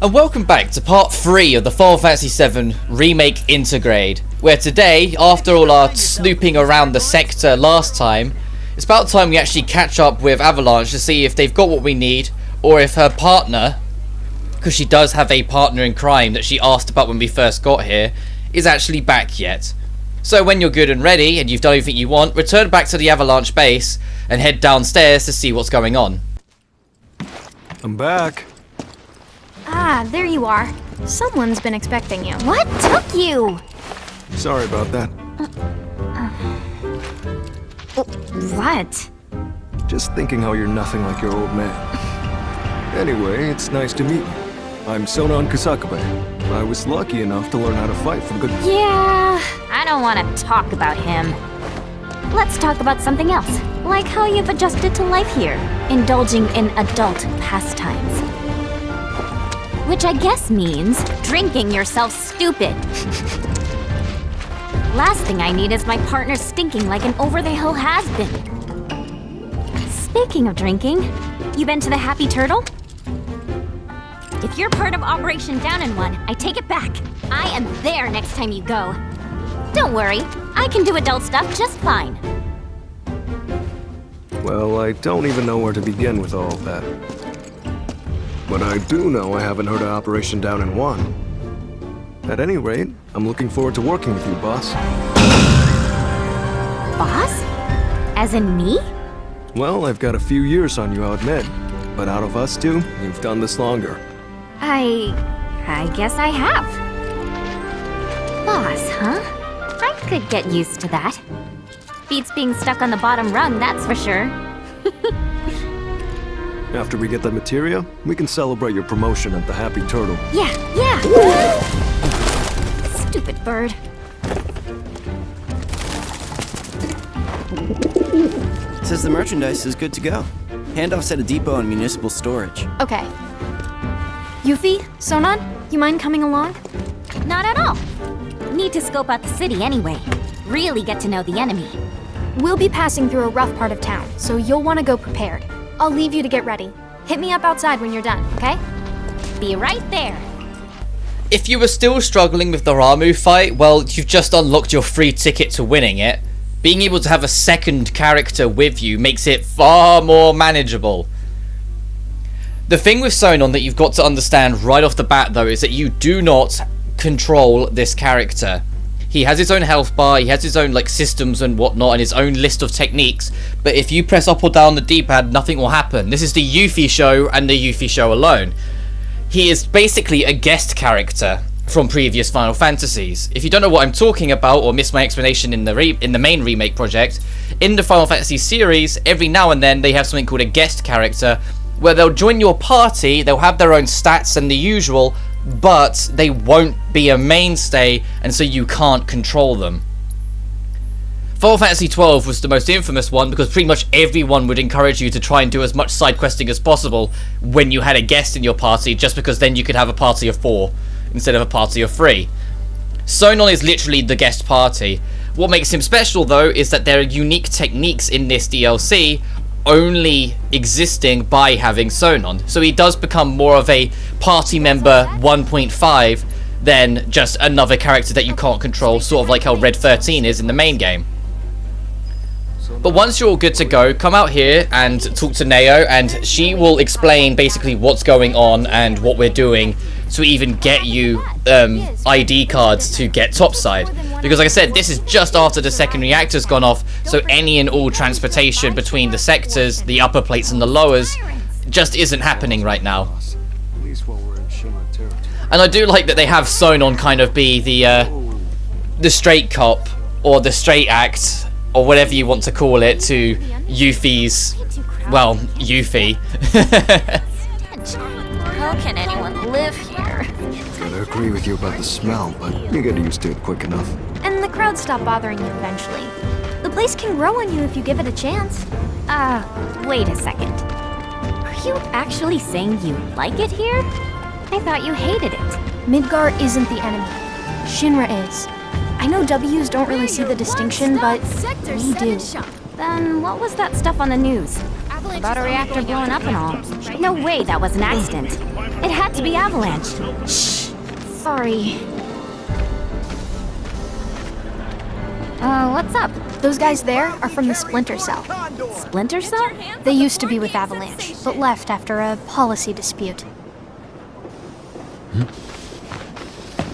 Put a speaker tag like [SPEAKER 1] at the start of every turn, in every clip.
[SPEAKER 1] And welcome back to part 3 of the Final Fantasy VII Remake Intergrade, where today, after all our snooping around the sector last time, it's about time we actually catch up with Avalanche to see if they've got what we need, or if her partner, because she does have a partner in crime that she asked about when we first got here, is actually back yet. So when you're good and ready, and you've done everything you want, return back to the Avalanche base, and head downstairs to see what's going on.
[SPEAKER 2] I'm back.
[SPEAKER 3] Ah, there you are. Someone's been expecting you. What took you?
[SPEAKER 2] Sorry about that.
[SPEAKER 3] What?
[SPEAKER 2] Just thinking how you're nothing like your old man. Anyway, it's nice to meet you. I'm Sonon Kusakabe. I was lucky enough to learn how to fight from good...
[SPEAKER 3] Yeah, I don't want to talk about him. Let's talk about something else. Like how you've adjusted to life here, indulging in adult pastimes. Which I guess means drinking yourself stupid. Last thing I need is my partner stinking like an over-the-hill has-been. Speaking of drinking, you been to the Happy Turtle? If you're part of Operation Down in One, I take it back. I am there next time you go. Don't worry, I can do adult stuff just fine.
[SPEAKER 2] Well, I don't even know where to begin with all of that. But I do know I haven't heard of Operation Down in One. At any rate, I'm looking forward to working with you, boss.
[SPEAKER 3] Boss? As in me?
[SPEAKER 2] Well, I've got a few years on you, I'll admit. But out of us two, you've done this longer.
[SPEAKER 3] I guess I have. Boss, huh? I could get used to that. Beats being stuck on the bottom rung, that's for sure.
[SPEAKER 2] After we get the materia, we can celebrate your promotion at the Happy Turtle.
[SPEAKER 3] Yeah. Stupid bird.
[SPEAKER 4] Says the merchandise is good to go. Handoff's at a depot and municipal storage.
[SPEAKER 3] Okay. Yuffie, Sonon, you mind coming along? Not at all. Need to scope out the city anyway. Really get to know the enemy. We'll be passing through a rough part of town, so you'll want to go prepared. I'll leave you to get ready. Hit me up outside when you're done, okay? Be right there.
[SPEAKER 1] If you were still struggling with the Ramuh fight, well, you've just unlocked your free ticket to winning it. Being able to have a second character with you makes it far more manageable. The thing with Sonon that you've got to understand right off the bat, though, is that you do not control this character. He has his own health bar, he has his own systems and whatnot, and his own list of techniques, but if you press up or down the D-pad, nothing will happen. This is the Yuffie show, and the Yuffie show alone. He is basically a guest character from previous Final Fantasies. If you don't know what I'm talking about, or missed my explanation in the main remake project, in the Final Fantasy series, every now and then they have something called a guest character, where they'll join your party, they'll have their own stats and the usual, but they won't be a mainstay, and so you can't control them. Final Fantasy XII was the most infamous one because pretty much everyone would encourage you to try and do as much side questing as possible when you had a guest in your party, just because then you could have a party of 4 instead of a party of 3. Sonon is literally the guest party. What makes him special, though, is that there are unique techniques in this DLC only existing by having Sonon. So he does become more of a party member 1.5 than just another character that you can't control, sort of like how Red 13 is in the main game. But once you're all good to go, come out here and talk to Neo, and she will explain basically what's going on and what we're doing to even get you ID cards to get topside. Because like I said, this is just after the second reactor's gone off, so any and all transportation between the sectors, the upper plates and the lowers, just isn't happening right now. And I do like that they have Sonon kind of be the straight cop, or the straight act, or whatever you want to call it, to Yuffie's, well, Yuffie.
[SPEAKER 3] How can anyone live here?
[SPEAKER 2] I agree with you about the smell, but you get used to it quick enough.
[SPEAKER 3] And the crowd stop bothering you eventually. The place can grow on you if you give it a chance. Wait a second. Are you actually saying you like it here? I thought you hated it. Midgar isn't the enemy. Shinra is. I know W's don't really see the distinction, but we do. Then what was that stuff on the news? About a reactor blowing up and all. No way that was an accident. It had to be Avalanche. Shh. Sorry. What's up?
[SPEAKER 5] Those guys there are from the Splinter Cell.
[SPEAKER 3] Splinter Cell?
[SPEAKER 5] They used to be with Avalanche, but left after a policy dispute.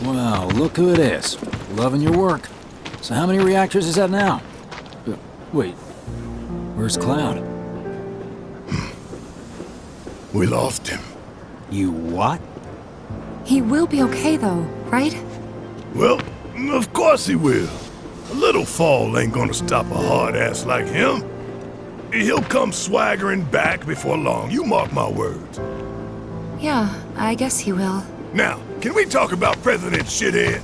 [SPEAKER 6] Wow, look who it is. Loving your work. So how many reactors is that now? Wait, where's Cloud?
[SPEAKER 7] We lost him.
[SPEAKER 6] You what?
[SPEAKER 8] He will be okay though, right?
[SPEAKER 7] Well, of course he will. A little fall ain't gonna stop a hard ass like him. He'll come swaggering back before long, you mark my words.
[SPEAKER 8] Yeah, I guess he will.
[SPEAKER 7] Now, can we talk about President Shithead?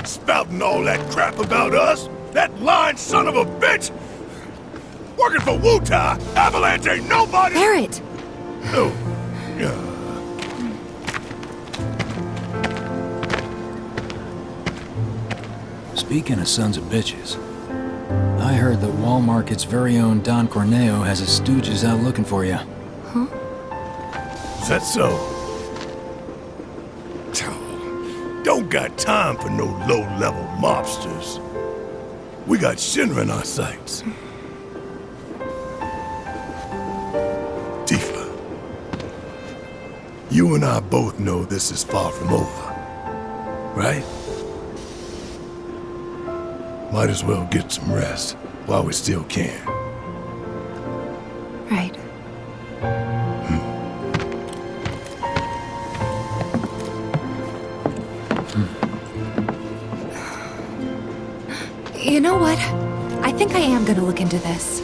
[SPEAKER 7] Spouting all that crap about us? That lying son of a bitch? Working for Wutai, Avalanche ain't nobody!
[SPEAKER 8] Barrett!
[SPEAKER 7] Oh, yeah.
[SPEAKER 6] Speaking of sons of bitches, I heard that Wall Market's very own Don Corneo has his stooges out looking for you.
[SPEAKER 7] Is that so? Don't got time for no low-level mobsters. We got Shinra in our sights. Tifa, you and I both know this is far from over, right? Might as well get some rest while we still can.
[SPEAKER 8] Right. You know what? I think I am gonna look into this.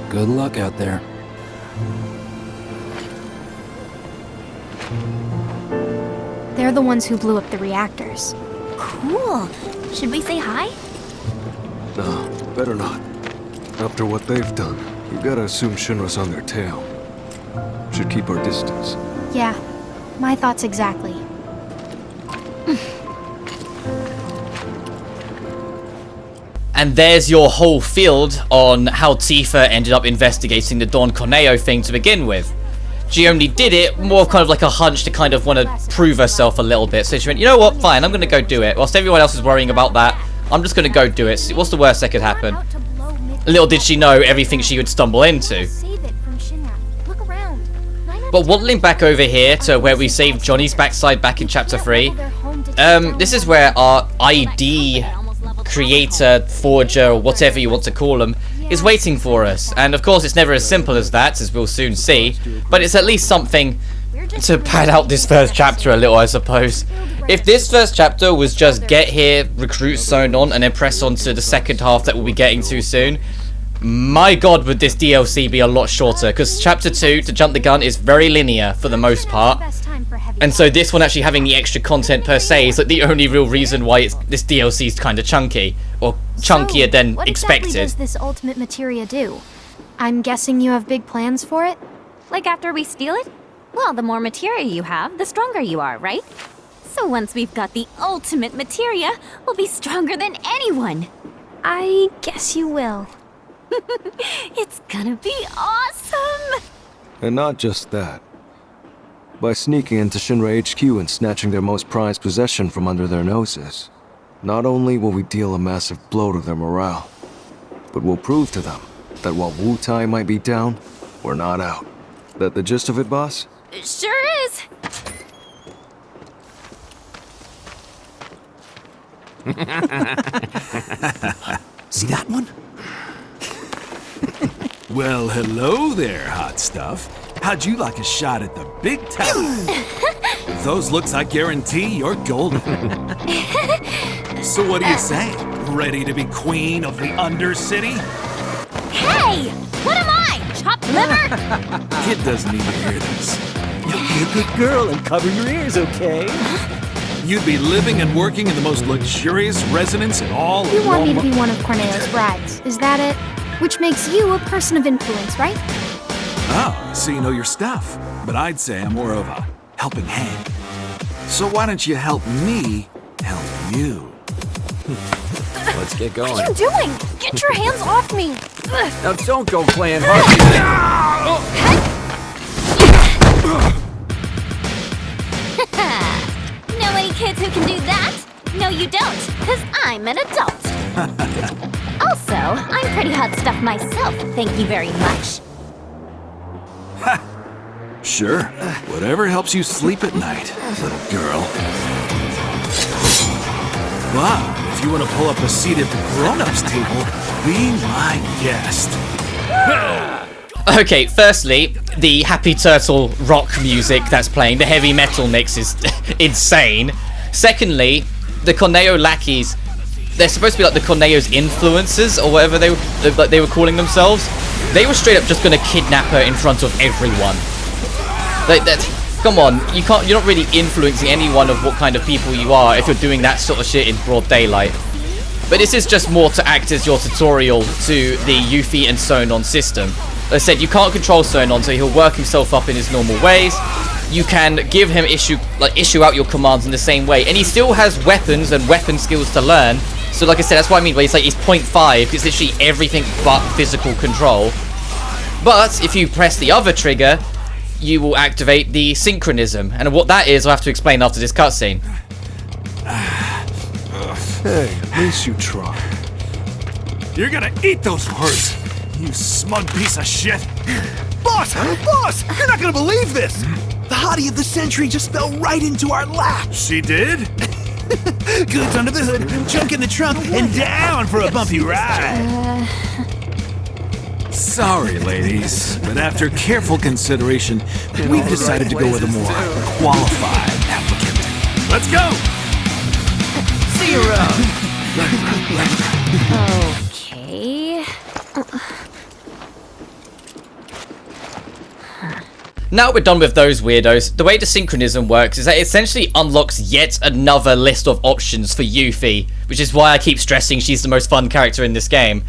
[SPEAKER 6] Good luck out there.
[SPEAKER 5] They're the ones who blew up the reactors.
[SPEAKER 3] Cool. Should we say hi?
[SPEAKER 2] No, better not. After what they've done, you gotta assume Shinra's on their tail. Should keep our distance.
[SPEAKER 5] Yeah, my thoughts exactly.
[SPEAKER 1] And there's your whole field on how Tifa ended up investigating the Don Corneo thing to begin with. She only did it more kind of like a hunch to kind of want to prove herself a little bit. So she went, you know what, fine, I'm going to go do it. Whilst everyone else is worrying about that, I'm just going to go do it. What's the worst that could happen? Little did she know everything she would stumble into.
[SPEAKER 5] Save it from Shinra. Look around.
[SPEAKER 1] But waddling back over here to where we saved Johnny's backside back in Chapter 3, this is where our ID creator, forger, or whatever you want to call him, is waiting for us. And of course it's never as simple as that, as we'll soon see, but it's at least something to pad out this first chapter a little, I suppose. If this first chapter was just get here, recruit sewn on, and then press on to the second half that we'll be getting to soon, my god would this DLC be a lot shorter, because chapter 2, to jump the gun, is very linear for the most part. And so this one actually having the extra content per se is like the only real reason why this DLC is kind of chunky, or chunkier than
[SPEAKER 5] what
[SPEAKER 1] expected.
[SPEAKER 5] Exactly does this ultimate materia do? I'm guessing you have big plans for it?
[SPEAKER 3] Like after we steal it? Well, the more materia you have, the stronger you are, right? So once we've got the ultimate materia, we'll be stronger than anyone.
[SPEAKER 5] I guess you will.
[SPEAKER 3] It's gonna be awesome!
[SPEAKER 2] And not just that. By sneaking into Shinra HQ and snatching their most prized possession from under their noses, not only will we deal a massive blow to their morale, but we'll prove to them that while Wutai might be down, we're not out. That the gist of it, boss?
[SPEAKER 3] It sure is!
[SPEAKER 6] See that one? Well, hello there, hot stuff. How'd you like a shot at the big tower? With those looks, I guarantee you're golden. So what do you say? Ready to be queen of the Undercity?
[SPEAKER 3] Hey! What am I? Chopped liver?
[SPEAKER 6] Kid doesn't need to hear this.
[SPEAKER 9] You be a good girl and cover your ears, okay?
[SPEAKER 6] You'd be living and working in the most luxurious residence in all of
[SPEAKER 5] You want me to
[SPEAKER 6] Walmart.
[SPEAKER 5] be one of Corneo's brides, is that it? Which makes you a person of influence, right?
[SPEAKER 6] Oh, so you know your stuff. But I'd say I'm more of a helping hand. So why don't you help me help you? let's get
[SPEAKER 3] What
[SPEAKER 6] going.
[SPEAKER 3] are you doing? Get your hands off me! Ugh.
[SPEAKER 6] Now don't go playing hard.
[SPEAKER 3] Know any kids who can do that? No, you don't, because I'm an adult. Also, I'm pretty hot stuff myself, thank you very much.
[SPEAKER 6] Sure, whatever helps you sleep at night, little girl. Wow, if you want to pull up a seat at the grown-ups table, be my guest.
[SPEAKER 1] Okay, firstly, the Happy Turtle rock music that's playing, the heavy metal mix is insane. Secondly, the Corneo lackeys, they're supposed to be like the Corneo's influencers or whatever they were calling themselves. They were straight up just gonna kidnap her in front of everyone. Like that. Come on, you're not really influencing anyone of what kind of people you are if you're doing that sort of shit in broad daylight. But this is just more to act as your tutorial to the Yuffie and Sonon system. As I said, you can't control Sonon, so he'll work himself up in his normal ways. You can give him issue out your commands in the same way, and he still has weapons and weapon skills to learn. So like I said, that's what I mean by he's 0.5, it's literally everything but physical control. But if you press the other trigger, you will activate the synchronism, and what that is I'll have to explain after this cutscene.
[SPEAKER 2] Hey, at least you tried.
[SPEAKER 7] You're gonna eat those words, you smug piece of shit. Boss! Boss! You're not gonna believe this! The hottie of the century just fell right into our lap. She did? Goods under the hood, junk in the trunk, and down for a bumpy ride.
[SPEAKER 6] Sorry, ladies, but after careful consideration, we've decided to go with a more qualified applicant.
[SPEAKER 7] Let's go! See you around.
[SPEAKER 3] Okay.
[SPEAKER 1] Now we're done with those weirdos, the way the synchronism works is that it essentially unlocks yet another list of options for Yuffie, which is why I keep stressing she's the most fun character in this game.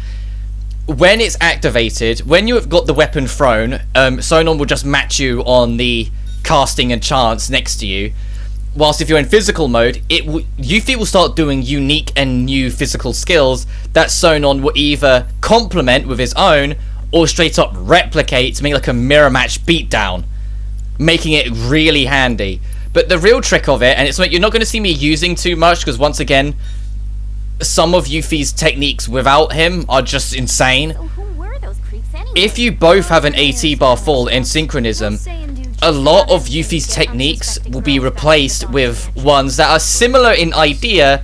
[SPEAKER 1] When it's activated, when you have got the weapon thrown, Sonon will just match you on the casting and chance next to you. Whilst if you're in physical mode, Yuffie will start doing unique and new physical skills that Sonon will either complement with his own, or straight up replicate to make like a mirror match beatdown, making it really handy. But the real trick of it, and it's something you're not going to see me using too much, because once again, some of Yuffie's techniques without him are just insane.
[SPEAKER 3] So who were those creeps anyway?
[SPEAKER 1] If you both have an AT bar full in synchronism, a lot of Yuffie's techniques will be replaced with ones that are similar in idea,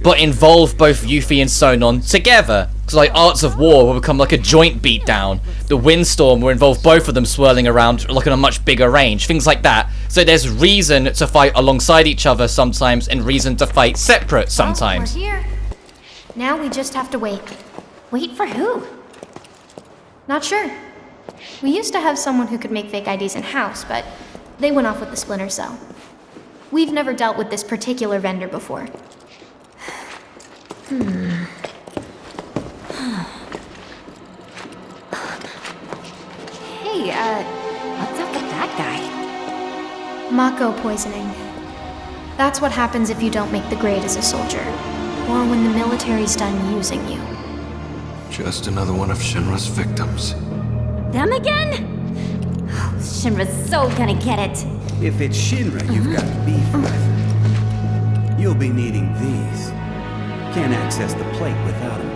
[SPEAKER 1] but involve both Yuffie and Sonon together. So like Arts of War will become like a joint beatdown. The Windstorm will involve both of them swirling around like on a much bigger range. Things like that. So there's reason to fight alongside each other sometimes, and reason to fight separate sometimes.
[SPEAKER 5] Oh, we're here. Now we just have to wait.
[SPEAKER 3] Wait for who?
[SPEAKER 5] Not sure. We used to have someone who could make fake IDs in-house, but they went off with the Splinter Cell. We've never dealt with this particular vendor before.
[SPEAKER 8] Hey, what's up with that guy?
[SPEAKER 5] Mako poisoning. That's what happens if you don't make the grade as a soldier, or when the military's done using you.
[SPEAKER 2] Just another one of Shinra's victims.
[SPEAKER 3] Them again? Oh, Shinra's so gonna get it.
[SPEAKER 10] If it's Shinra you've got beef with, you'll be needing these. Can't access the plate without them.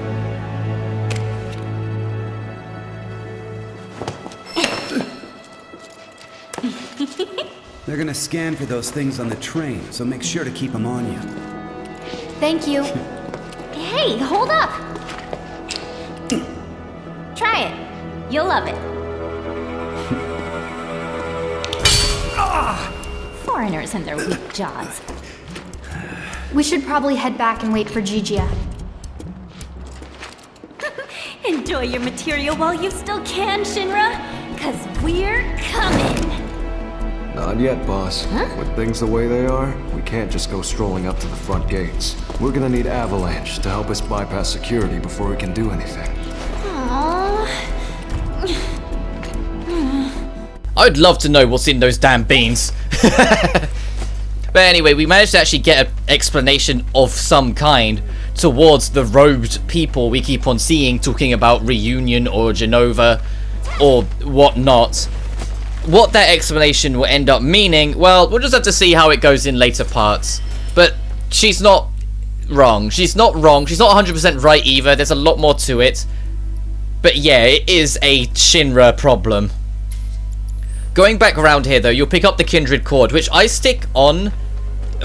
[SPEAKER 10] They're gonna scan for those things on the train, so make sure to keep them on you.
[SPEAKER 5] Thank you.
[SPEAKER 3] Hey, hold up! Try it. You'll love it. Foreigners and their weak jaws.
[SPEAKER 5] We should probably head back and wait for Gigia.
[SPEAKER 3] Enjoy your material while you still can, Shinra, 'cause we're coming.
[SPEAKER 2] Not yet, boss. With things the way they are, we can't just go strolling up to the front gates. We're gonna need Avalanche to help us bypass security before we can do anything.
[SPEAKER 3] Aww.
[SPEAKER 1] I'd love to know what's in those damn beans. But anyway, we managed to actually get an explanation of some kind towards the robed people we keep on seeing talking about reunion or Genova or whatnot. What that explanation will end up meaning, well, we'll just have to see how it goes in later parts. But she's not wrong. She's not wrong. She's not 100% right either. There's a lot more to it. But yeah, it is a Shinra problem. Going back around here though, you'll pick up the Kindred Cord, which I stick on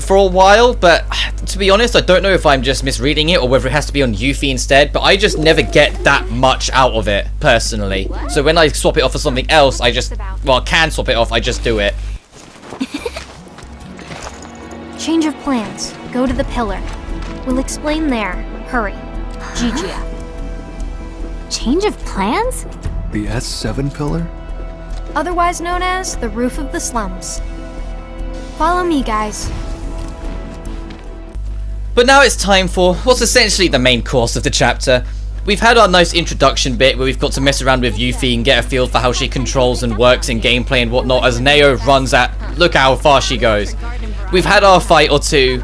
[SPEAKER 1] for a while, but to be honest, I don't know if I'm just misreading it or whether it has to be on Yuffie instead, but I just never get that much out of it, personally. So when I swap it off for something else, I can swap it off, I just do it.
[SPEAKER 5] Change of plans. Go to the pillar. We'll explain there. Hurry. Gigia.
[SPEAKER 8] Change of plans?
[SPEAKER 2] The S7 pillar?
[SPEAKER 5] Otherwise known as the roof of the slums. Follow me, guys.
[SPEAKER 1] But now it's time for what's essentially the main course of the chapter. We've had our nice introduction bit where we've got to mess around with Yuffie and get a feel for how she controls and works in gameplay and whatnot as Neo runs at, look how far she goes. We've had our fight or two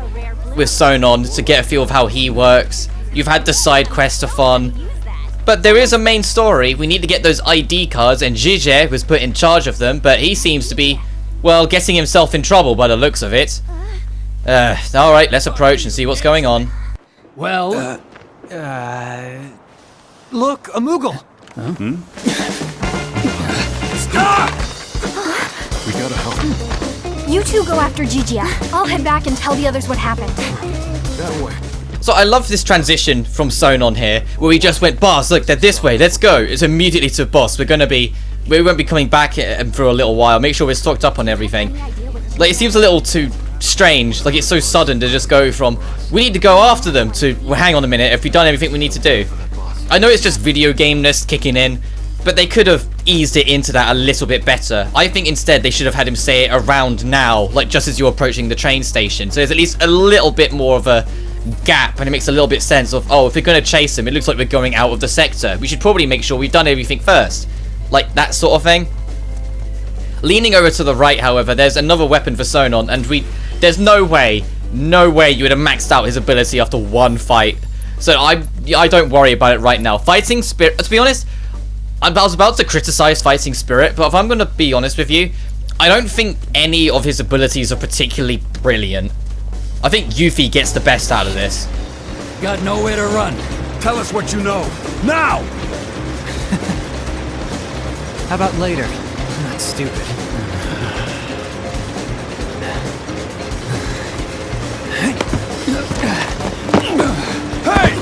[SPEAKER 1] with Sonon to get a feel of how he works. You've had the side quest-a-thon. But there is a main story. We need to get those ID cards, and Jige was put in charge of them, but he seems to be, well, getting himself in trouble by the looks of it. Alright, let's approach and see what's going on.
[SPEAKER 6] Well, look, a Moogle.
[SPEAKER 7] Stop!
[SPEAKER 2] We gotta help.
[SPEAKER 5] You two go after Gigia. I'll head back and tell the others what happened.
[SPEAKER 2] That way.
[SPEAKER 1] So I love this transition from Sonon here, where we just went, boss, look, they're this way, let's go. It's immediately to boss. We won't be coming back for a little while. Make sure we're stocked up on everything. Like, it seems a little too strange. Like, it's so sudden to just go from, we need to go after them, to, well, hang on a minute, have we done everything we need to do? I know it's just video game-ness kicking in, but they could have eased it into that a little bit better. I think instead they should have had him say it around now, like just as you're approaching the train station. So there's at least a little bit more of a gap, and it makes a little bit sense of, oh, if we're going to chase him, it looks like we're going out of the sector. We should probably make sure we've done everything first. Like, that sort of thing. Leaning over to the right, however, there's another weapon for Sonon, and there's no way you would have maxed out his ability after one fight. So I don't worry about it right now. Fighting Spirit, to be honest, I was about to criticize Fighting Spirit, but if I'm going to be honest with you, I don't think any of his abilities are particularly brilliant. I think Yuffie gets the best out of this.
[SPEAKER 6] Got nowhere to run.
[SPEAKER 7] Tell us what you know. Now!
[SPEAKER 9] How about later? I'm not stupid.
[SPEAKER 7] Hey!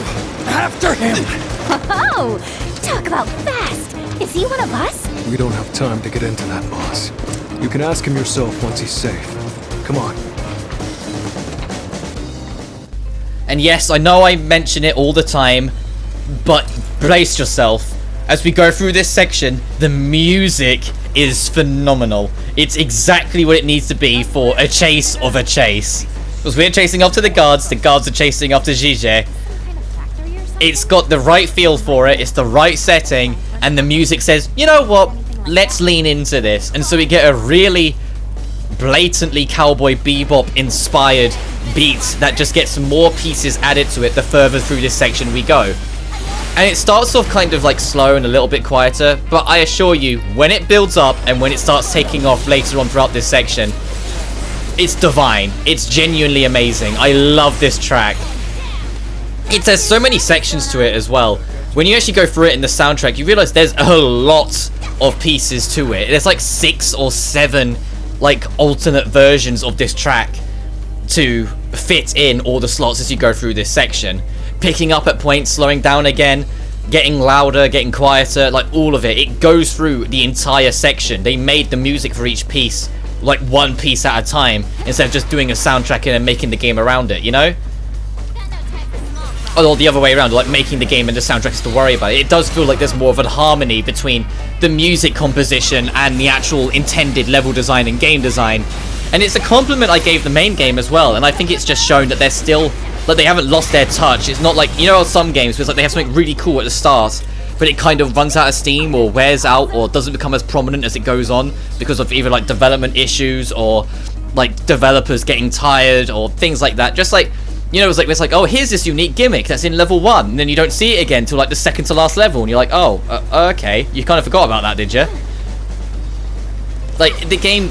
[SPEAKER 7] After him!
[SPEAKER 8] Oh, talk about fast. Is he one of us?
[SPEAKER 2] We don't have time to get into that, boss. You can ask him yourself once he's safe. Come on.
[SPEAKER 1] And yes, I know I mention it all the time, but brace yourself. As we go through this section, the music is phenomenal. It's exactly what it needs to be for a chase of a chase. Because we're chasing after the guards are chasing after Jige. It's got the right feel for it, it's the right setting, and the music says, you know what, let's lean into this. And so we get a really blatantly Cowboy Bebop inspired beat that just gets more pieces added to it the further through this section we go. And it starts off kind of like slow and a little bit quieter, but I assure you, when it builds up and when it starts taking off later on throughout this section, it's divine. It's genuinely amazing. I love this track. It has so many sections to it as well. When you actually go through it in the soundtrack, you realize there's a lot of pieces to it. There's like 6 or 7 like alternate versions of this track to fit in all the slots as you go through this section. Picking up at points, slowing down again, getting louder, getting quieter, like all of it. It goes through the entire section. They made the music for each piece like one piece at a time instead of just doing a soundtrack and making the game around it, you know? Or the other way around, like making the game and the soundtrack is to worry about it. It does feel like there's more of a harmony between the music composition and the actual intended level design and game design. And it's a compliment I gave the main game as well, and I think it's just shown that they're still, like, they haven't lost their touch. It's not like, you know, some games where it's like they have something really cool at the start, but it kind of runs out of steam or wears out or doesn't become as prominent as it goes on because of either like development issues or like developers getting tired or things like that. Just like You know, it's like, oh, here's this unique gimmick that's in level 1, and then you don't see it again till like the second to last level, and you're like, oh, okay, you kind of forgot about that, did you? Like, the game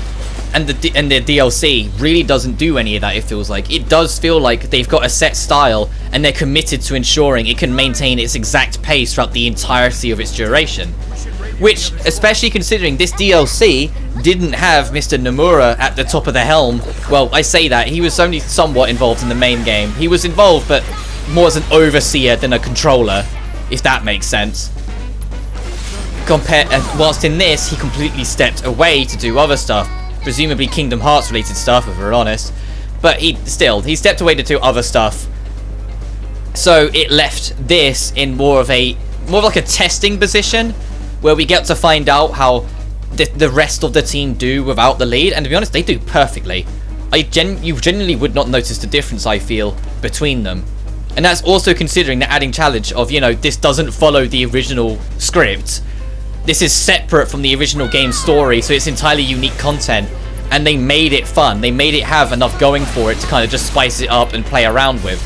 [SPEAKER 1] and the DLC really doesn't do any of that, it feels like. It does feel like they've got a set style, and they're committed to ensuring it can maintain its exact pace throughout the entirety of its duration. Which, especially considering this DLC didn't have Mr. Nomura at the top of the helm. Well, I say that, he was only somewhat involved in the main game. He was involved, but more as an overseer than a controller, if that makes sense. Whilst in this, he completely stepped away to do other stuff. Presumably Kingdom Hearts related stuff, if we're honest. But he stepped away to do other stuff. So it left this in more of like a testing position, where we get to find out how the rest of the team do without the lead, and to be honest, they do perfectly. You genuinely would not notice the difference, I feel, between them. And that's also considering the adding challenge of, you know, this doesn't follow the original script. This is separate from the original game story, so it's entirely unique content, and they made it fun. They made it have enough going for it to kind of just spice it up and play around with.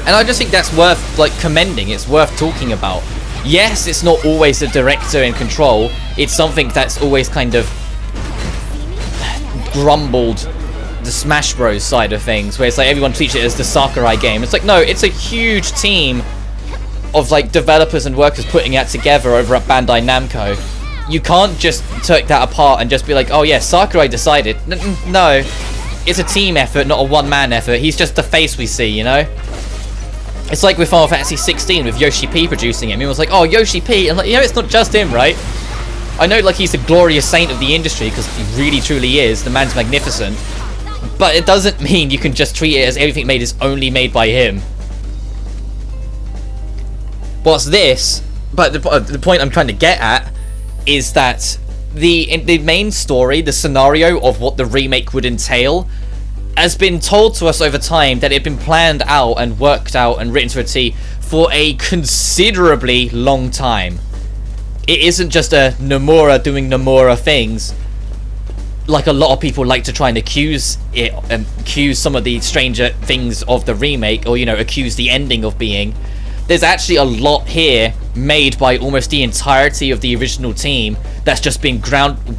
[SPEAKER 1] And I just think that's worth, like, commending. It's worth talking about. Yes, it's not always the director in control. It's something that's always kind of grumbled the Smash Bros side of things, where it's like everyone treats it as the Sakurai game. It's like, no, it's a huge team of like developers and workers putting that together over at Bandai Namco. You can't just take that apart and just be like, oh yeah, Sakurai decided. No, it's a team effort, not a one-man effort. He's just the face we see, you know? It's like with Final Fantasy 16 with Yoshi P producing it. Everyone's like, oh, Yoshi P, and like, you know, it's not just him, right? I know, like, he's the glorious saint of the industry, because he really truly is. The man's magnificent. But it doesn't mean you can just treat it as everything made is only made by him. What's this? But the point I'm trying to get at is that the main story, the scenario of what the remake would entail, has been told to us over time that it had been planned out and worked out and written to a T for a considerably long time. It isn't just a Nomura doing Nomura things, like a lot of people like to try and accuse some of the stranger things of the remake, or, you know, accuse the ending of being. There's actually a lot here made by almost the entirety of the original team that's just been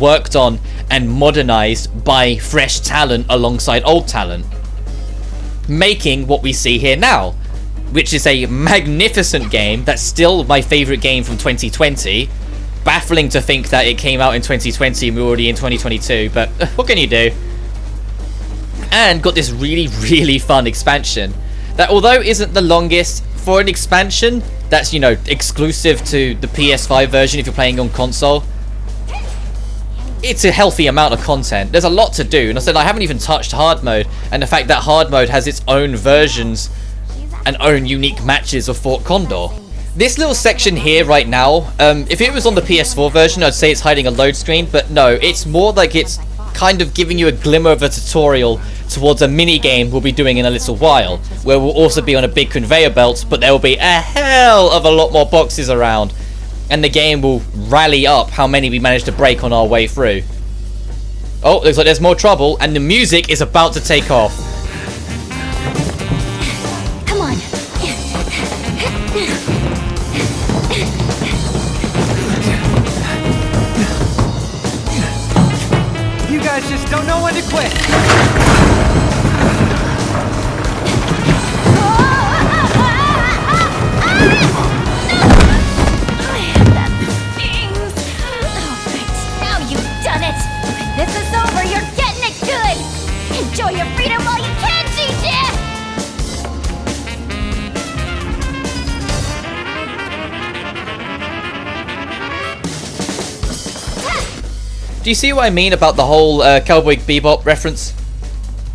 [SPEAKER 1] worked on and modernized by fresh talent alongside old talent, making what we see here now, which is a magnificent game that's still my favorite game from 2020. Baffling to think that it came out in 2020 and we're already in 2022, but what can you do? And got this really, really fun expansion that, although isn't the longest for an expansion that's, you know, exclusive to the PS5 version if you're playing on console, it's a healthy amount of content. There's a lot to do, and I said I haven't even touched hard mode, and the fact that hard mode has its own versions and own unique matches of Fort Condor. This little section here right now, if it was on the PS4 version, I'd say it's hiding a load screen, but no, it's more like it's kind of giving you a glimmer of a tutorial towards a mini game we'll be doing in a little while, where we'll also be on a big conveyor belt, but there will be a hell of a lot more boxes around, and the game will rally up how many we manage to break on our way through. Oh, looks like there's more trouble, and the music is about to take off.
[SPEAKER 3] Come on.
[SPEAKER 9] You guys just don't know when to quit.
[SPEAKER 3] This is over, you're getting it good! Enjoy your freedom while you can, Gigi!
[SPEAKER 1] Do you see what I mean about the whole Cowboy Bebop reference?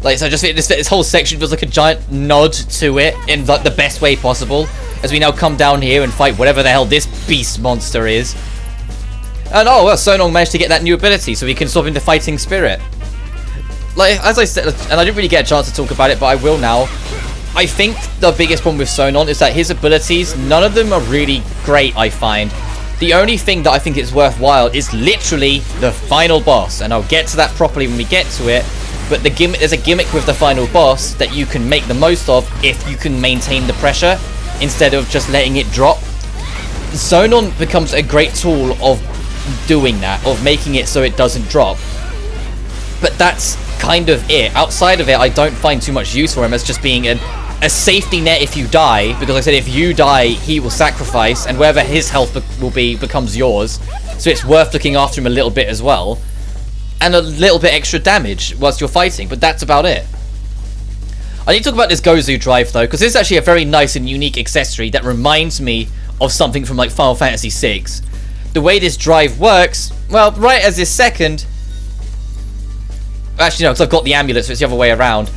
[SPEAKER 1] Like, so just this whole section feels like a giant nod to it in like the best way possible, as we now come down here and fight whatever the hell this beast monster is. And oh well, Sonong managed to get that new ability, so he can swap into Fighting Spirit. Like, as I said, and I didn't really get a chance to talk about it, but I will now. I think the biggest problem with Sonon is that his abilities, none of them are really great, I find. The only thing that I think is worthwhile is literally the final boss, and I'll get to that properly when we get to it. but there's a gimmick with the final boss that you can make the most of if you can maintain the pressure instead of just letting it drop. Zonon becomes a great tool of doing that, of making it so it doesn't drop. But that's kind of it. Outside of it, I don't find too much use for him as just being a safety net if you die, because like I said, if you die, he will sacrifice, and wherever his health will be becomes yours. So it's worth looking after him a little bit as well. And a little bit extra damage whilst you're fighting, but that's about it. I need to talk about this Gozu drive though, because this is actually a very nice and unique accessory that reminds me of something from like Final Fantasy VI. The way this drive works, well, right as this second... Actually no, because I've got the amulet, so it's the other way around.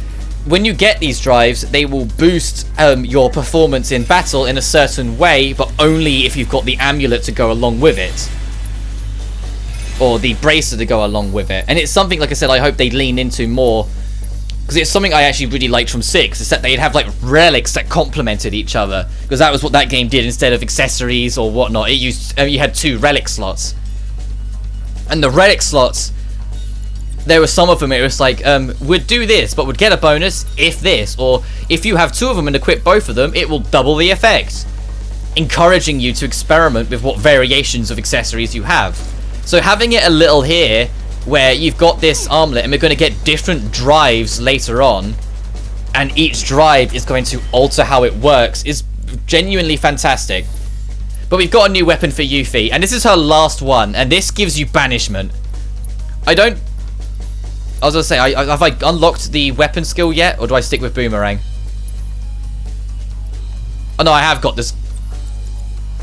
[SPEAKER 1] When you get these drives, they will boost your performance in battle in a certain way, but only if you've got the amulet to go along with it. Or the bracer to go along with it. And it's something, like I said, I hope they lean into more. Because it's something I actually really liked from 6, is that they'd have like relics that complemented each other. Because that was what that game did instead of accessories or whatnot. It used, you had 2 relic slots. And the relic slots, there were some of them, it was like, would do this, but would get a bonus if this. Or if you have 2 of them and equip both of them, it will double the effect. Encouraging you to experiment with what variations of accessories you have. So having it a little here, where you've got this armlet, and we're going to get different drives later on, and each drive is going to alter how it works, is genuinely fantastic. But we've got a new weapon for Yuffie, and this is her last one, and this gives you banishment. I was going to say, have I unlocked the weapon skill yet, or do I stick with Boomerang? Oh no, I have got this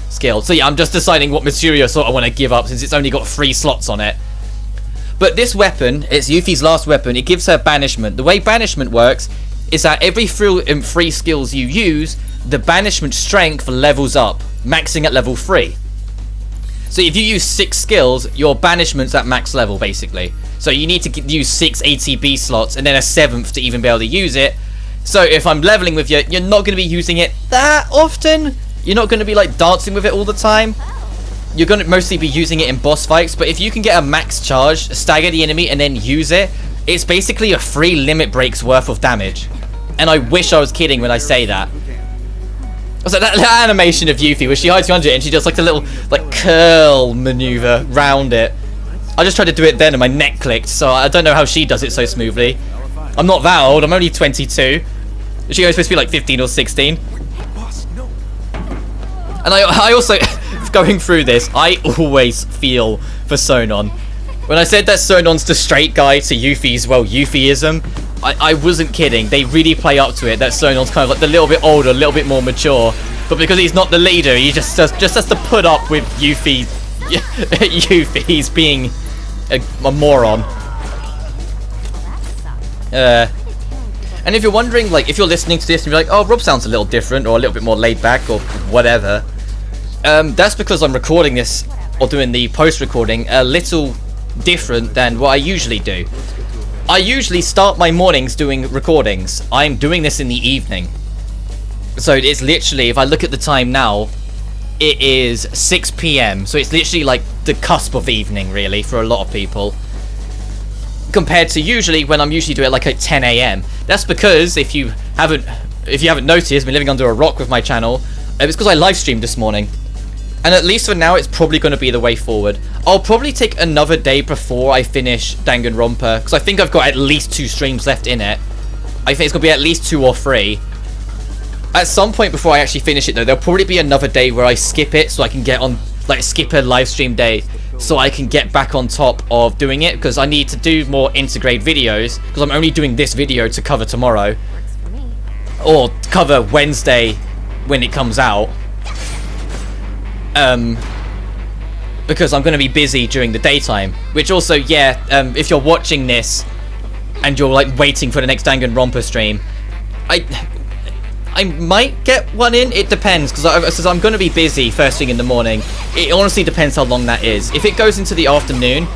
[SPEAKER 1] skill. So yeah, I'm just deciding what material sort I want to give up, since it's only got 3 slots on it. But this weapon, it's Yuffie's last weapon, it gives her banishment. The way banishment works is that every 3 skills you use, the banishment strength levels up, maxing at level 3. So if you use 6 skills, your banishment's at max level, basically. So you need to use 6 ATB slots, and then a 7th to even be able to use it. So if I'm leveling with you, you're not going to be using it that often. You're not going to be like dancing with it all the time. You're going to mostly be using it in boss fights, but if you can get a max charge, stagger the enemy, and then use it, it's basically a 3 limit breaks worth of damage. And I wish I was kidding when I say that. So that animation of Yuffie, where she hides behind it and she does like a little like curl maneuver round it. I just tried to do it then and my neck clicked, so I don't know how she does it so smoothly. I'm not that old, I'm only 22. Is she supposed to be like 15 or 16? And I also, going through this, I always feel for Sonon. When I said that Sonon's the straight guy to Yuffie's, well, Yuffieism, I wasn't kidding. They really play up to it, that Sonon's kind of like the little bit older, a little bit more mature. But because he's not the leader, he just has to put up with Yuffie's being a moron. And if you're wondering, like, if you're listening to this and you're like, oh, Rob sounds a little different or a little bit more laid back or whatever, that's because I'm recording this or doing the post-recording a little different than what I usually do. I usually start my mornings doing recordings. I'm doing this in the evening. So it's literally, if I look at the time now, it is 6 PM. So it's literally like the cusp of evening, really, for a lot of people. Compared to usually when I'm usually doing it like at 10 AM. That's because if you haven't noticed, I've been living under a rock with my channel. It's because I live streamed this morning. And at least for now, it's probably going to be the way forward. I'll probably take another day before I finish Danganronpa, because I think I've got at least 2 streams left in it. I think it's going to be at least 2 or 3. At some point before I actually finish it, though, there'll probably be another day where I skip it, so I can get on, like, skip a live stream day, so I can get back on top of doing it, because I need to do more Intergrade videos, because I'm only doing this video to cover tomorrow. Or cover Wednesday when it comes out. Because I'm going to be busy during the daytime. Which also, yeah, if you're watching this and you're like waiting for the next Danganronpa stream, I might get one in. It depends, because I'm going to be busy first thing in the morning. It honestly depends how long that is. If it goes into the afternoon,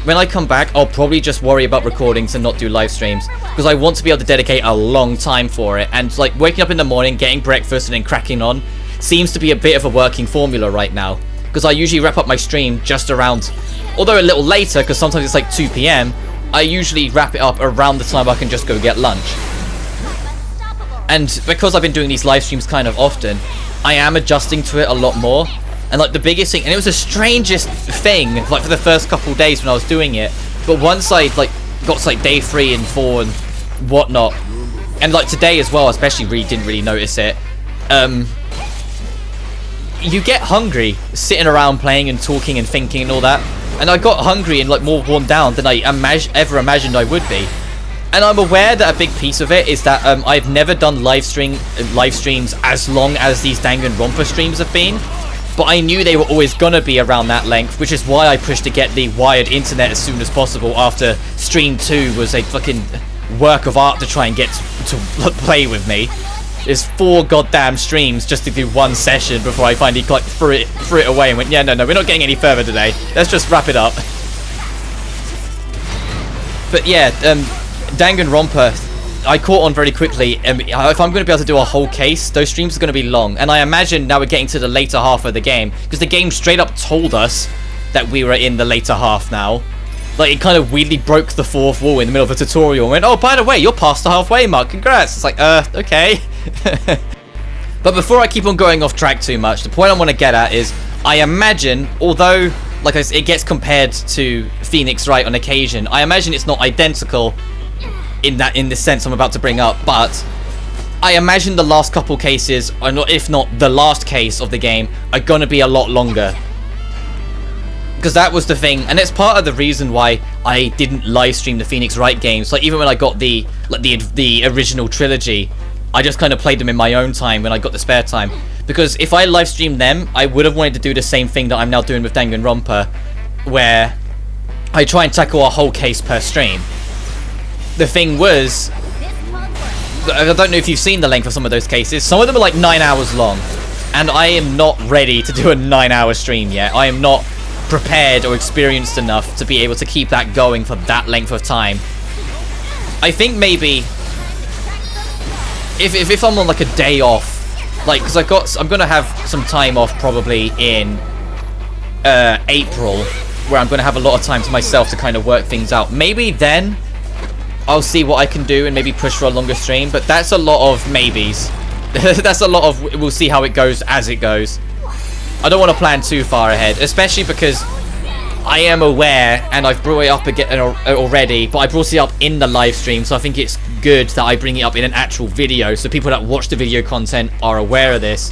[SPEAKER 1] when I come back, I'll probably just worry about recordings and not do live streams, because I want to be able to dedicate a long time for it. And like waking up in the morning, getting breakfast, and then cracking on seems to be a bit of a working formula right now, because I usually wrap up my stream just around, although a little later, because sometimes it's like 2 PM, I usually wrap it up around the time I can just go get lunch. And because I've been doing these live streams kind of often, I am adjusting to it a lot more. And like the biggest thing, and it was the strangest thing, like for the first couple days when I was doing it, but once I like got to like day 3 and 4 and whatnot, and like today as well, especially didn't really notice it, you get hungry sitting around playing and talking and thinking and all that. And I got hungry and like more worn down than I ever imagined I would be. And I'm aware that a big piece of it is that I've never done live streams as long as these Danganronpa streams have been. But I knew they were always gonna be around that length, which is why I pushed to get the wired internet as soon as possible after stream 2 was a fucking work of art to try and get to play with me. There's 4 goddamn streams just to do one session before I finally like threw it away and went, yeah, no, we're not getting any further today. Let's just wrap it up. But yeah, Danganronpa, I caught on very quickly. If I'm going to be able to do a whole case, those streams are going to be long. And I imagine now we're getting to the later half of the game, because the game straight up told us that we were in the later half now. Like, it kind of weirdly broke the 4th wall in the middle of a tutorial and went, oh, by the way, you're past the halfway mark, congrats. It's like, okay. But before I keep on going off track too much, the point I want to get at is, I imagine, although like it gets compared to Phoenix Wright on occasion, I imagine it's not identical in the sense I'm about to bring up, but I imagine the last couple cases, or not, if not the last case of the game, are going to be a lot longer. Because that was the thing, and it's part of the reason why I didn't live stream the Phoenix Wright games. Like, even when I got the original trilogy, I just kind of played them in my own time when I got the spare time. Because if I live streamed them, I would have wanted to do the same thing that I'm now doing with Danganronpa, where I try and tackle a whole case per stream. The thing was, I don't know if you've seen the length of some of those cases. Some of them are like 9 hours long, and I am not ready to do a 9-hour stream yet. I am not prepared or experienced enough to be able to keep that going for that length of time. I think maybe if I'm on like a day off, like, because I'm gonna have some time off probably in April, where I'm gonna have a lot of time to myself to kind of work things out. Maybe then I'll see what I can do and maybe push for a longer stream, but that's a lot of maybes. That's a lot of we'll see how it goes as it goes. I don't want to plan too far ahead, especially because I am aware, and I've brought it up again already, but I brought it up in the live stream, so I think it's good that I bring it up in an actual video, so people that watch the video content are aware of this.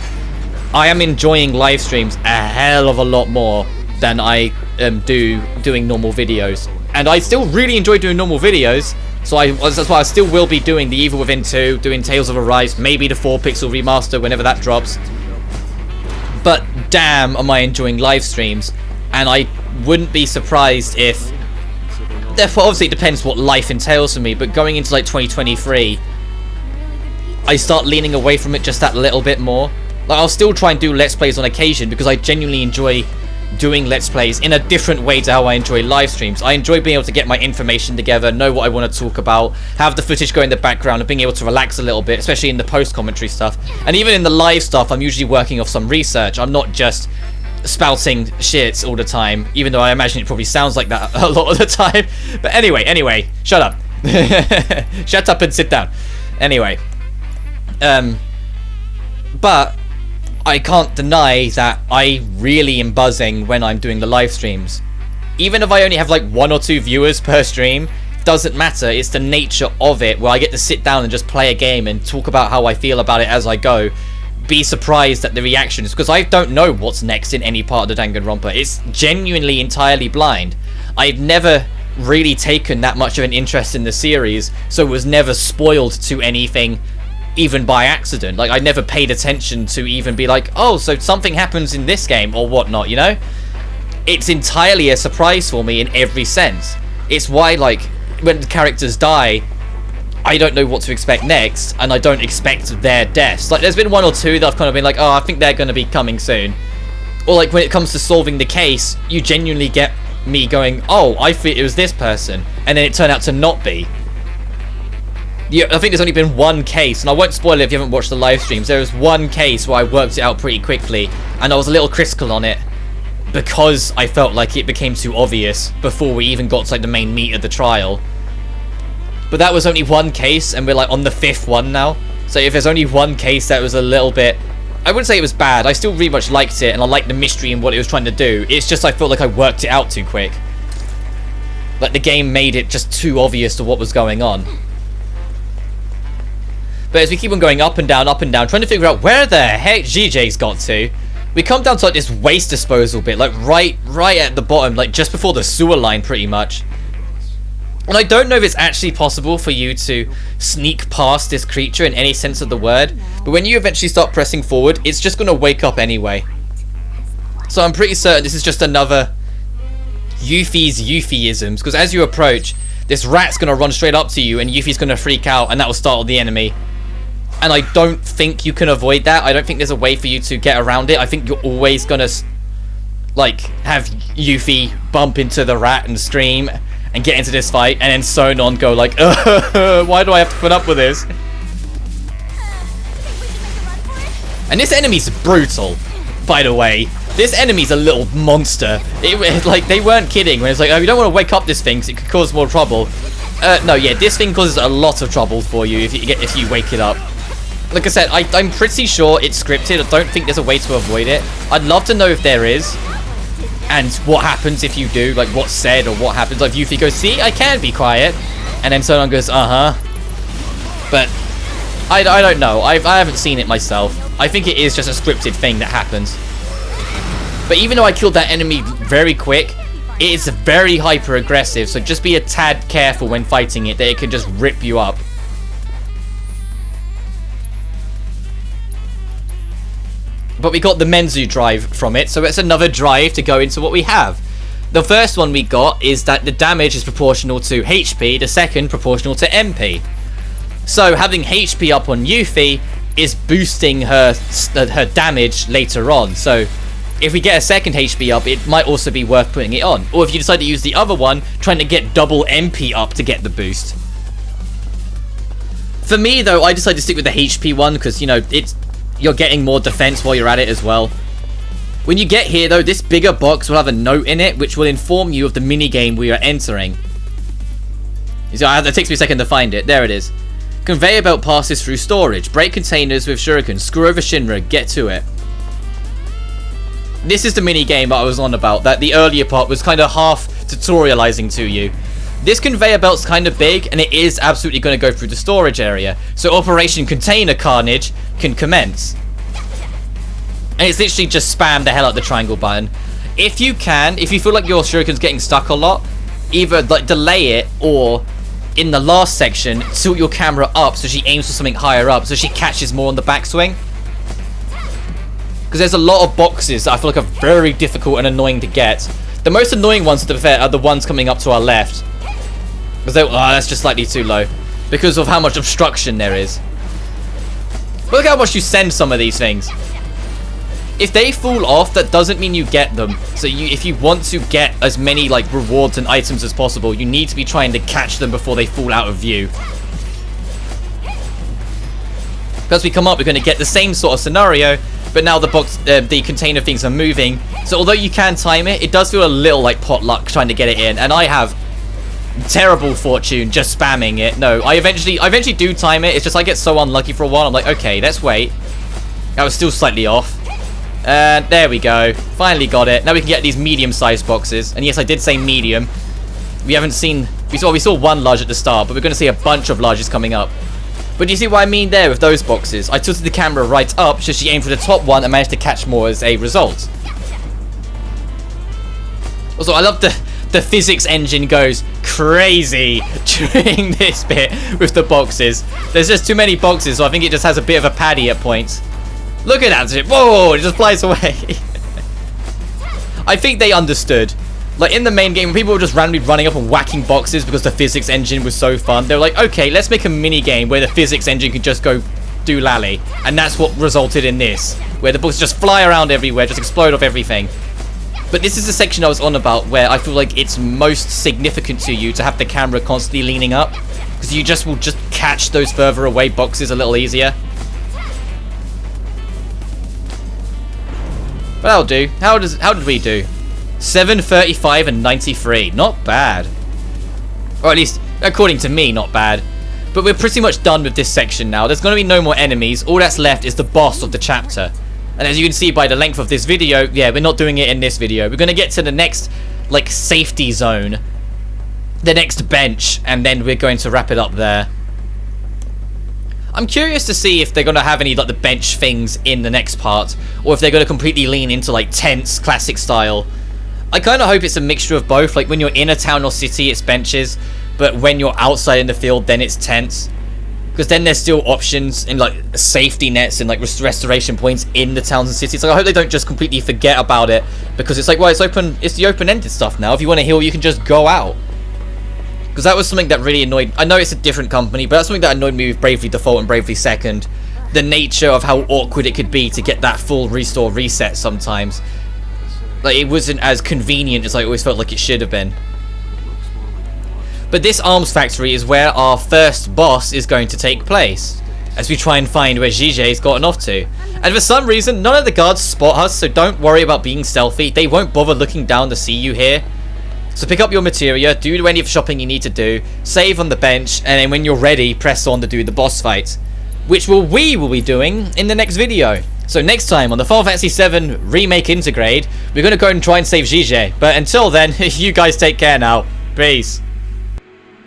[SPEAKER 1] I am enjoying live streams a hell of a lot more than I doing normal videos. And I still really enjoy doing normal videos, so that's why I still will be doing the Evil Within 2, doing Tales of Arise, maybe the 4-pixel remaster whenever that drops. But damn, am I enjoying live streams, and I wouldn't be surprised if, therefore obviously it depends what life entails for me, but going into like 2023, I start leaning away from it just that little bit more. Like, I'll still try and do Let's Plays on occasion, because I genuinely enjoy doing Let's Plays in a different way to how I enjoy live streams. I enjoy being able to get my information together, know what I want to talk about, have the footage go in the background, and being able to relax a little bit, especially in the post-commentary stuff. And even in the live stuff, I'm usually working off some research. I'm not just spouting shit all the time, even though I imagine it probably sounds like that a lot of the time. But anyway, shut up. Shut up and sit down. Anyway, but I can't deny that I really am buzzing when I'm doing the live streams. Even if I only have like 1 or 2 viewers per stream, doesn't matter. It's the nature of it, where I get to sit down and just play a game and talk about how I feel about it as I go. Be surprised at the reactions, because I don't know what's next in any part of the Danganronpa. It's genuinely entirely blind. I've never really taken that much of an interest in the series, so was never spoiled to anything, even by accident. Like, I never paid attention to even be like, oh, so something happens in this game or whatnot, you know? It's entirely a surprise for me in every sense. It's why, like, when the characters die, I don't know what to expect next, and I don't expect their deaths. Like, there's been 1 or 2 that I've kind of been like, oh, I think they're going to be coming soon. Or, like, when it comes to solving the case, you genuinely get me going, oh, I thought it was this person, and then it turned out to not be. Yeah, I think there's only been 1 case, and I won't spoil it if you haven't watched the live streams. There was 1 case where I worked it out pretty quickly, and I was a little critical on it because I felt like it became too obvious before we even got to like the main meat of the trial. But that was only one case, and we're like on the 5th one now. So if there's only one case that was a little bit... I wouldn't say it was bad. I still really much liked it, and I liked the mystery and what it was trying to do. It's just I felt like I worked it out too quick. Like the game made it just too obvious to what was going on. But as we keep on going up and down, trying to figure out where the heck GJ's got to, we come down to like this waste disposal bit, like right at the bottom, like just before the sewer line pretty much. And I don't know if it's actually possible for you to sneak past this creature in any sense of the word, but when you eventually start pressing forward, it's just going to wake up anyway. So I'm pretty certain this is just another Yuffie's Yuffieisms, because as you approach, this rat's going to run straight up to you and Yuffie's going to freak out and that will startle the enemy. And I don't think you can avoid that. I don't think there's a way for you to get around it. I think you're always going to like have Yuffie bump into the rat and scream and get into this fight, and then Sonon go like, why do I have to put up with this? And this enemy's brutal, by the way. This enemy's a little monster. Like, they weren't kidding when it's like, oh, you don't want to wake up this thing because it could cause more trouble. No, yeah, this thing causes a lot of trouble for you if you wake it up. Like I said, I'm pretty sure it's scripted. I don't think there's a way to avoid it. I'd love to know if there is. And what happens if you do, like what's said or what happens. Like Yuffie goes, see, I can be quiet. And then Sonon goes, uh-huh. But I don't know. I haven't seen it myself. I think it is just a scripted thing that happens. But even though I killed that enemy very quick, it is very hyper aggressive. So just be a tad careful when fighting it, that it can just rip you up. But we got the Menzu drive from it, so it's another drive to go into what we have. The first one we got is that the damage is proportional to HP, the second proportional to MP. So having HP up on Yuffie is boosting her damage later on. So if we get a second HP up, it might also be worth putting it on. Or if you decide to use the other one, trying to get double MP up to get the boost. For me though, I decided to stick with the HP one because, you know, you're getting more defense while you're at it as well. When you get here though, this bigger box will have a note in it which will inform you of the minigame we are entering. So it takes me a second to find it. There it is. Conveyor belt passes through storage. Break containers with shurikens. Screw over Shinra. Get to it. This is the minigame I was on about, that the earlier part was kind of half tutorializing to you. This conveyor belt's kind of big, and it is absolutely going to go through the storage area. So Operation Container Carnage can commence. And it's literally just spam the hell out of the triangle button. If you feel like your shuriken's getting stuck a lot, either like delay it, or in the last section, tilt your camera up so she aims for something higher up, so she catches more on the backswing. Because there's a lot of boxes that I feel like are very difficult and annoying to get. The most annoying ones, to be fair, are the ones coming up to our left. Because that's just slightly too low. Because of how much obstruction there is. But look how much you send some of these things. If they fall off, that doesn't mean you get them. So if you want to get as many like rewards and items as possible, you need to be trying to catch them before they fall out of view. As we come up, we're going to get the same sort of scenario, but now the container things are moving. So although you can time it, it does feel a little like potluck trying to get it in, and I have terrible fortune just spamming it. No, I eventually do time it. It's just I get so unlucky for a while. I'm like, okay, let's wait. I was still slightly off. There we go. Finally got it. Now we can get these medium-sized boxes. And yes, I did say medium. We haven't seen... We saw one large at the start, but we're going to see a bunch of larges coming up. But do you see what I mean there with those boxes? I tilted the camera right up, so she aimed for the top one and managed to catch more as a result. Also, I love the physics engine goes crazy during this bit with the boxes. There's just too many boxes, so I think it just has a bit of a paddy at points. Look at that. Whoa, it just flies away. I think they understood. Like, in the main game, when people were just randomly running up and whacking boxes because the physics engine was so fun, they were like, okay, let's make a mini game where the physics engine can just go do lally. And that's what resulted in this, where the boxes just fly around everywhere, just explode off everything. But this is the section I was on about, where I feel like it's most significant to you to have the camera constantly leaning up, because you will just catch those further away boxes a little easier. But that'll do. How did we do? 735 and 93. Not bad. Or at least According to me, not bad. But we're pretty much done with this section now. There's going to be no more enemies. All that's left is the boss of the chapter. And as you can see by the length of this video, yeah, we're not doing it in this video. We're going to get to the next, like, safety zone. The next bench. And then we're going to wrap it up there. I'm curious to see if they're going to have any, like, the bench things in the next part. Or if they're going to completely lean into, like, tense, classic style. I kind of hope it's a mixture of both. Like, when you're in a town or city, it's benches. But when you're outside in the field, then it's tense. Because then there's still options in, like, safety nets and, like, restoration points in the towns and cities. Like, I hope they don't just completely forget about it. Because it's like, well, it's the open-ended stuff now. If you want to heal, you can just go out. Because that was something that really annoyed... I know it's a different company, but that's something that annoyed me with Bravely Default and Bravely Second. The nature of how awkward it could be to get that full restore reset sometimes. Like, it wasn't as convenient as I always felt like it should have been. But this arms factory is where our first boss is going to take place, as we try and find where Gige's gotten off to. And for some reason, none of the guards spot us, so don't worry about being stealthy. They won't bother looking down to see you here. So pick up your materia, do any of the shopping you need to do, save on the bench, and then when you're ready, press on to do the boss fight. Which we will be doing in the next video. So next time on the Final Fantasy VII Remake Intergrade, we're going to go and try and save Gige. But until then, you guys take care now. Peace.